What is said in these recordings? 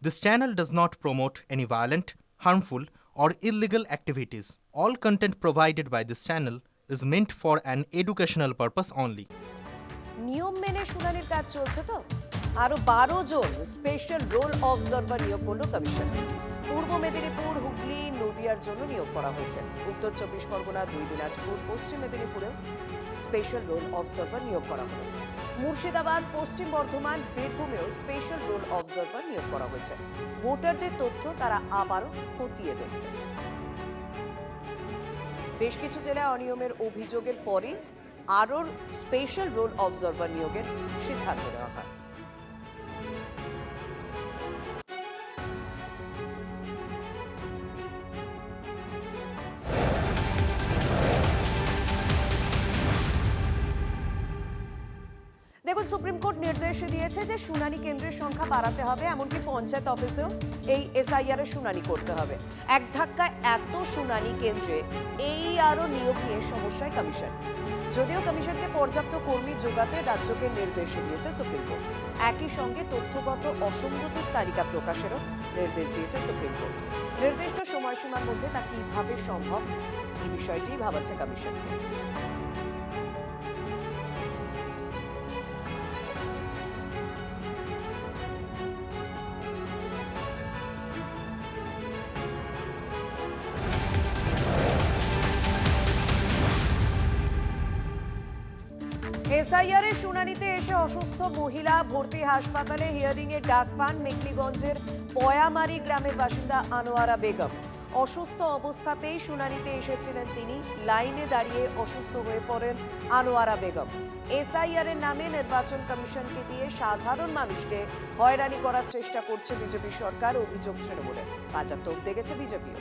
This channel does not promote any violent, harmful, or illegal activities. All content provided by this channel is meant for an educational purpose only. নিয়ম মেনে শুনানির কাজ চলছে তো। আরো 12 জন special roll observer নিয়োগ করলো কমিশন। পূর্ব মেদিনীপুর, হুগলি, নদিয়ার জন্য নিয়োগ করা হয়েছে। উত্তর 24 পরগনা, 2 দিনাজপুর, পশ্চিম মেদিনীপুরেও স্পেশাল রোল অবজারভার নিয়োগ করা হলো। মুর্শিদাবাদ, পশ্চিম বর্ধমান, বীরভূমেও স্পেশাল রোল অবজারভার নিয়োগ করা হয়েছে। ভোটারদের তথ্য তারা আবারও খতিয়ে দেখবে। বেশ কিছু জেলায় অনিয়মের অভিযোগের পরে আরও স্পেশাল রোল অবজারভার নিয়োগের সিদ্ধান্ত নেওয়া হয়। দেখুন, সুপ্রিম কোর্ট নির্দেশ দিয়েছে যে শুনানি কেন্দ্রের সংখ্যা বাড়াতে হবে, এমনকি পঞ্চায়েত অফিসেও এই এসআইআর এর শুনানি করতে হবে। এক ধাক্কায় এত শুনানি কেন্দ্রে এই আরও নিয়োগ নিয়ে সমস্যায় কমিশন। যদিও কমিশনকে পর্যাপ্ত কর্মী যোগাতে রাজ্যকে নির্দেশ দিয়েছে সুপ্রিম কোর্ট, একই সঙ্গে তথ্যগত অসঙ্গতির তালিকা প্রকাশেরও নির্দেশ দিয়েছে সুপ্রিম কোর্ট। নির্দিষ্ট সময়সীমার মধ্যে তা কিভাবে সম্ভব, এই বিষয়টি ভাবাচ্ছে কমিশনকে। এসআইআর এর শুনানিতে এসে অসুস্থ মহিলা ভর্তি হাসপাতালে হিয়ারিং এর ডাক পান মেঘলিগঞ্জের পয়ামারি গ্রামের বাসিন্দা আনোয়ারা বেগম। অসুস্থ অবস্থাতেই শুনানিতে এসেছিলেন তিনি। লাইনে দাঁড়িয়ে অসুস্থ হয়ে পড়েন আনোয়ারা বেগম। এসআইআর এর নামে নির্বাচন কমিশনকে দিয়ে সাধারণ মানুষকে হয়রানি করার চেষ্টা করছে বিজেপি সরকার, অভিযোগ তৃণমূলের। পাল্টা তোপ দেখেছে বিজেপিও।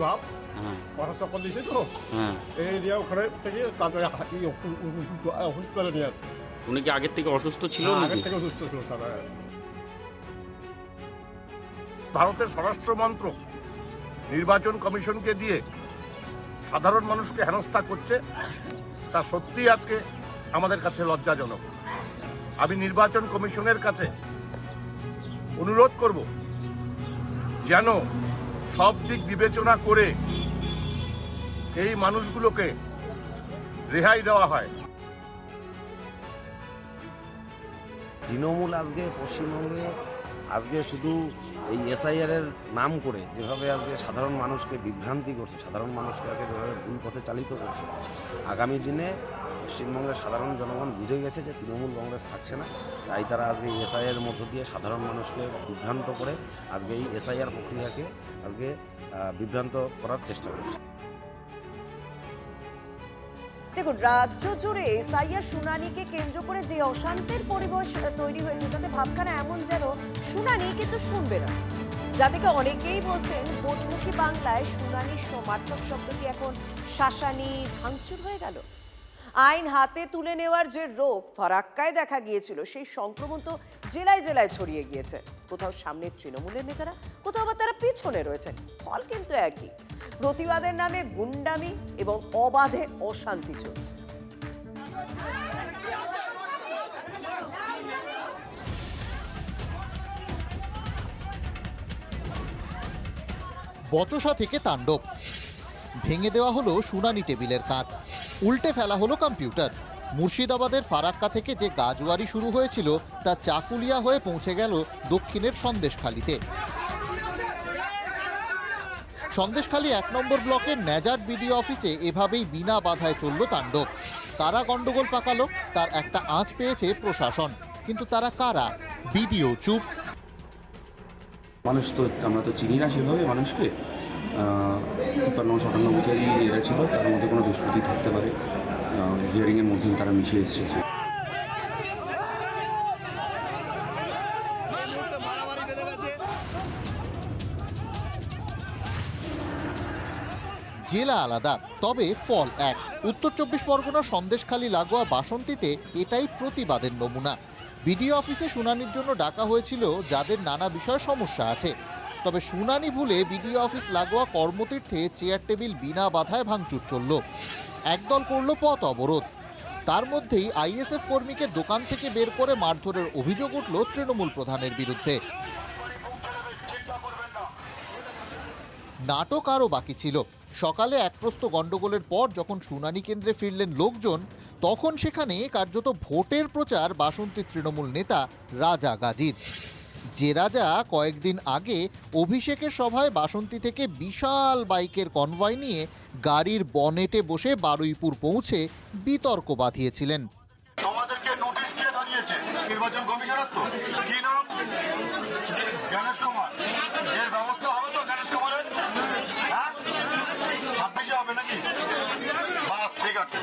ভাব সকল দিয়েছে তো এই দিয়ে ওখানে থেকে তাদের হসপিটালে নিয়ে আসছে। উনি কি আগের থেকে অসুস্থ ছিল? আগের থেকে অসুস্থ ছিল। ভারতের স্বরাষ্ট্র মন্ত্রক নির্বাচন কমিশনকে দিয়ে সাধারণ মানুষকে হেনস্থা করছে, তা সত্যি আজকে আমাদের কাছে লজ্জাজনক। আমি নির্বাচন কমিশনের কাছে অনুরোধ করব যেন সব দিক বিবেচনা করে এই মানুষগুলোকে রেহাই দেওয়া হয়। তৃণমূল আজকে পশ্চিমবঙ্গে আজকে শুধু এই এসআইআর এর নাম করে যেভাবে আজকে সাধারণ মানুষকে বিভ্রান্তি করছে, সাধারণ মানুষকে আগে যেভাবে ভুল পথে চালিত করছে, আগামী দিনে পশ্চিমবঙ্গের সাধারণ জনগণ বুঝে গেছে যে তৃণমূল কংগ্রেস থাকছে না। তাই তারা আজকে এই এসআইআর মধ্য দিয়ে সাধারণ মানুষকে বিভ্রান্ত করে আজকে এই এসআইআর প্রক্রিয়াকে আজকে বিভ্রান্ত করার চেষ্টা করছে। দেখুন, রাজ্য জুড়ে এসআইআর শুনানিকে কেন্দ্র করে যে অশান্তির পরিবেশ তৈরি হয়েছে, তাতে ভাবখানা এমন যেন শুনানি কিন্তু শুনবে না। যা থেকে অনেকেই বলছেন ভোটমুখী বাংলায় শুনানির সমার্থক শব্দ কি এখন শাসানি, ভাঙচুর হয়ে গেল? আইন হাতে তুলে নেওয়ার যে রোগ ফারাক্কায় দেখা গিয়েছিল, সেই সংক্রমণ তো জেলায় জেলায় ছড়িয়ে গিয়েছে। কোথাও সামনে তৃণমূলের নেতারা, কোথাও আবার তারা পিছনে রয়েছেন। ফল কিন্তু একই, প্রতিবাদের নামে গুন্ডামি এবং অবাধে অশান্তি চলছে। বচসা থেকে তাণ্ডব, ভেঙে দেওয়া হলো শুনানি টেবিলের কাঁচ, উল্টে ফেলা হলো কম্পিউটার। মুর্শিদাবাদের ফারাক্কা থেকে যে গাজওয়ারি শুরু হয়েছিল তা চাকুলিয়া হয়ে পৌঁছে গেল দক্ষিণের সন্দেশখালীতে। সন্দেশখালী 1 নম্বর ব্লকের নেজার বিডিও অফিসে এভাবেই বিনা বাধায় চলল তাণ্ডব। কারা গন্ডগোল পাকালো তার একটা আঁচ পেয়েছে প্রশাসন, কিন্তু তারা কারা? বিডিও চুপ। মানুষ তো আমরা তো চিনি না সেভাবে মানুষকে। 53-57 বুথেরই এরা ছিল, তার মধ্যে কোনো দুষ্কৃতি থাকতে পারে। হিয়ারিংয়ের মধ্যে তারা মিশে এসেছে। জেলা আলাদা, তবে ফল এক। উত্তর 24 পরগনা সন্দেশখালী লাগোয়া বাসন্তীতে এটাই প্রতিবাদের নমুনা। বিডিও অফিসে শুনানির জন্য ডাকা হয়েছিল যাদের নানা বিষয়ে সমস্যা আছে, তবে শুনানি ভুলে বিডিও অফিস লাগোয়া কর্মতীর্থে চেয়ার টেবিল বিনা বাধায় ভাঙচুর চলল। একদল করল পথ অবরোধ। তার মধ্যেই আইএসএফ কর্মীকে দোকান থেকে বের করে মারধরের অভিযোগ উঠল তৃণমূল প্রধানের বিরুদ্ধে। নাটক আরও বাকি ছিল। সকালে একপ্রস্ত গন্ডগোলের পর যখন শুনানি কেন্দ্রে ফিরলেন লোকজন, তখন সেখানে কার্যত ভোটের প্রচার বাসন্তীর তৃণমূল নেতা রাজা গাজীর। যে রাজা কয়েকদিন আগে অভিষেকের সভায় বাসন্তী থেকে বিশাল বাইকের কনভয় নিয়ে গাড়ির বনেটে বসে বারুইপুর পৌঁছে বিতর্ক বাঁধিয়েছিলেন। তোমাদেরকে নোটিশ দিয়ে ধরিয়েছে নির্বাচন কমিশনার, তো কি নাম গণেশ কুমার, এর ব্যবস্থা হবে তো গণেশ কুমারের? হ্যাঁ, 26 হবে নাকি? বাস, ঠিক আছে।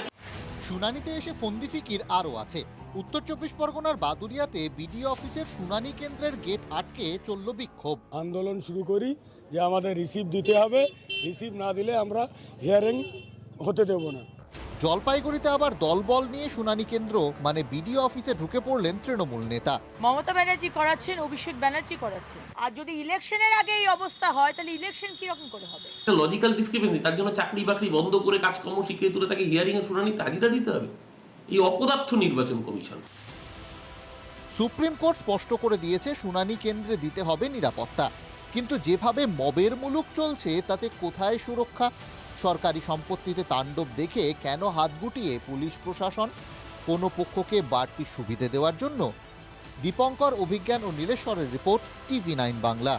শুনানিতে এসে ফন্দি ফিকির আরও আছে। উত্তর 24 পরগনার বাদুরিয়াতে বিডিও অফিসের শুনানি কেন্দ্রের গেট আটকে চলল বিক্ষোভ। আন্দোলন শুরু করি যে আমাদের রিসিভ দিতে হবে, রিসিভ না দিলে আমরা হিয়ারিং হতে দেব না। জলপাইগুড়িতে আবার দলবল নিয়ে শুনানি কেন্দ্র মানে বিডিও অফিসে ঢুকে পড়লেন তৃণমূল নেতা। মমতা ব্যানার্জি করাচ্ছেন, অভিষেক ব্যানার্জি করাচ্ছেন। আর যদি ইলেকশনের আগে এই অবস্থা হয় তাহলে ইলেকশন কিরকম করে হবে? লজিক্যাল ডিসক্রিপেন্সি, তার জন্য চাকরি বাকরি বন্ধ করে কাজকর্ম শিখিয়ে তুলে তাকে হিয়ারিং এর শুনানিতে হাজিরা দিতে হবে। এই অপদার্থ নির্বাচন কমিশন। সুপ্রিম কোর্ট স্পষ্ট করে দিয়েছে শুনানি কেন্দ্রে দিতে হবে নিরাপত্তা, কিন্তু যেভাবে মবের মুলুক চলছে তাতে কোথায় সুরক্ষা? সরকারি সম্পত্তিতে তাণ্ডব দেখে কেন হাত গুটিয়ে পুলিশ প্রশাসন? কোনো পক্ষকে বাড়তি সুবিধে দেওয়ার জন্য? দীপঙ্কর, অভিজ্ঞান ও নীলেশ্বরের রিপোর্ট, TV9 বাংলা।